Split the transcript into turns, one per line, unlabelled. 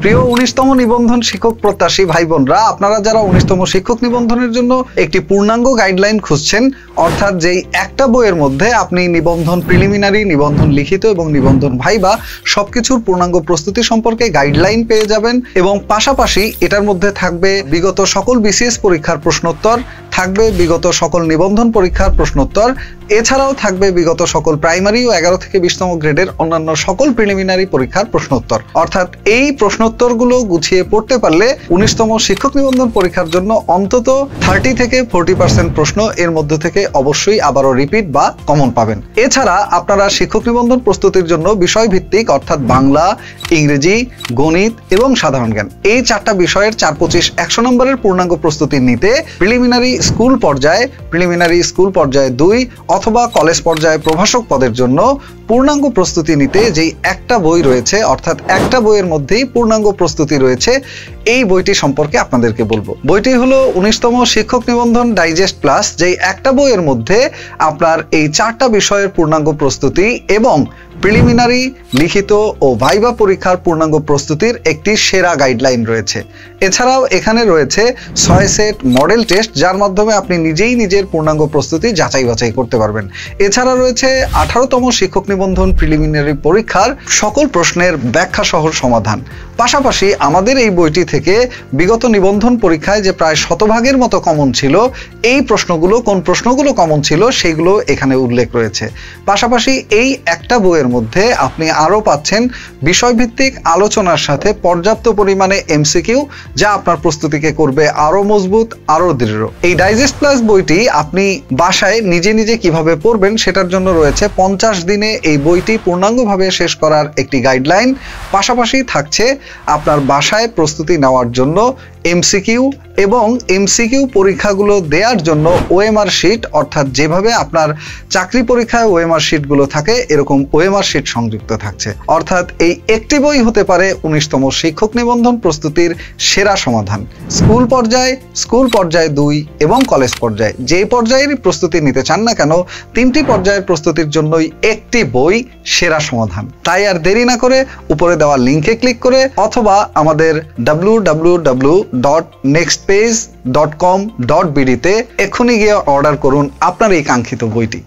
প্রিয় 19তম নিবন্ধন শিক্ষক প্রত্যাশী ভাই বোনরা, আপনারা যারা 19তম শিক্ষক নিবন্ধনের জন্য একটি পূর্ণাঙ্গ গাইডলাইন খুঁজছেন, অর্থাৎ যেই একটা বইয়ের মধ্যে আপনি নিবন্ধন প্রিলিমিনারি, নিবন্ধন লিখিত এবং নিবন্ধন ভাইবা সবকিছুর পূর্ণাঙ্গ প্রস্তুতি সম্পর্কে গাইডলাইন পেয়ে যাবেন, এবং পাশাপাশি এটার মধ্যে থাকবে বিগত সকল বিসিএস পরীক্ষার প্রশ্নোত্তর, থাকবে বিগত সকল নিবন্ধন পরীক্ষার প্রশ্নোত্তর, এছাড়াও থাকবে বিগত সকল প্রাইমারি ও 11 থেকে 20তম গ্রেডের অন্যান্য সকল প্রিলিমিনারি পরীক্ষার প্রশ্নোত্তর। অর্থাৎ এই প্রশ্নোত্তরগুলো গুছিয়ে পড়তে পারলে 19তম শিক্ষক নিবন্ধন পরীক্ষার জন্য অন্তত 30 থেকে 40% প্রশ্ন এর মধ্যে থেকে অবশ্যই আবারও রিপিট বা কমন পাবেন। এছাড়া আপনারা শিক্ষক নিবন্ধন প্রস্তুতির জন্য বিষয়ভিত্তিক অর্থাৎ বাংলা, ইংরেজি, গণিত এবং সাধারণ জ্ঞান এই 4টা বিষয়ের 4-25 100 নম্বরের পূর্ণাঙ্গ প্রস্তুতি নিতে প্রিলিমিনারি স্কুল পর্যায়ে 2 অথবা কলেজ পর্যায়ে প্রভাষক পদের জন্য পূর্ণাঙ্গ প্রস্তুতি নিতে যেই একটা বই রয়েছে, অর্থাৎ একটা বইয়ের মধ্যেই পূর্ণাঙ্গ প্রস্তুতি রয়েছে, এই বইটি সম্পর্কে আপনাদেরকে বলবো। বইটি হলো 19তম শিক্ষক নিবন্ধন ডাইজেস্ট প্লাস, যেই একটা বইয়ের মধ্যে আপনার এই 4টা বিষয়ের পূর্ণাঙ্গ প্রস্তুতি এবং প্রিলিমিনারি, লিখিত ও ভাইবা পরীক্ষার পূর্ণাঙ্গ প্রস্তুতির একটি সেরা গাইডলাইন রয়েছে। এছাড়াও এখানে রয়েছে 6 সেট মডেল টেস্ট, যার মাধ্যমে আপনি নিজেই নিজের পূর্ণাঙ্গ প্রস্তুতি যাচাই বাছাই করতে পারবেন। এছাড়া রয়েছে 18তম শিক্ষক নিবন্ধন প্রিলিমিনারি পরীক্ষার সকল প্রশ্নের ব্যাখ্যা সহ সমাধান। পাশাপাশি আমাদের এই বইটি থেকে বিগত নিবন্ধন পরীক্ষায় যে প্রায় 100% মতো কমন ছিল, এই কোন প্রশ্নগুলো কমন ছিল সেগুলো এখানে উল্লেখ রয়েছে। পাশাপাশি এই একটা বইয়ের মধ্যে আপনি আরো পাচ্ছেন বিষয়ভিত্তিক আলোচনার সাথে পর্যাপ্ত পরিমাণে এমসিকিউ, যা আপনার প্রস্তুতিকে করবে আরো মজবুত, আরো দৃঢ়। এই ডাইজেস্ট প্লাস বইটি আপনি বাসায় নিজে নিজে কিভাবে পড়বেন সেটার জন্য রয়েছে 50 দিনে এই বইটি পূর্ণাঙ্গভাবে শেষ করার একটি গাইডলাইন। পাশাপাশি থাকছে আপনার বাসায় প্রস্তুতি নেওয়ার জন্য এমসিকিউ এবং এমসিকিউ পরীক্ষাগুলো দেওয়ার জন্য ওএমআর শিট, অর্থাৎ যেভাবে আপনার চাকরি পরীক্ষায় ওএমআর শিটগুলো থাকে এরকম ওএমআর শিট সংযুক্ত থাকছে। অর্থাৎ এই একটি বই হতে পারে 19তম শিক্ষক নিবন্ধন প্রস্তুতির সেরা সমাধান। স্কুল পর্যায়ে 2 এবং কলেজ পর্যায়ে যে পর্যায়েরই প্রস্তুতি নিতে চান না কেন, 3টি পর্যায়ের প্রস্তুতির জন্যই একটি বই সেরা সমাধান। তাই আর দেরি না করে উপরে দেওয়া লিঙ্কে ক্লিক করে অথবা আমাদের www.nextpage.com.bd তে এখনই গিয়ে অর্ডার করুন আপনার এই কাঙ্ক্ষিত বইটি।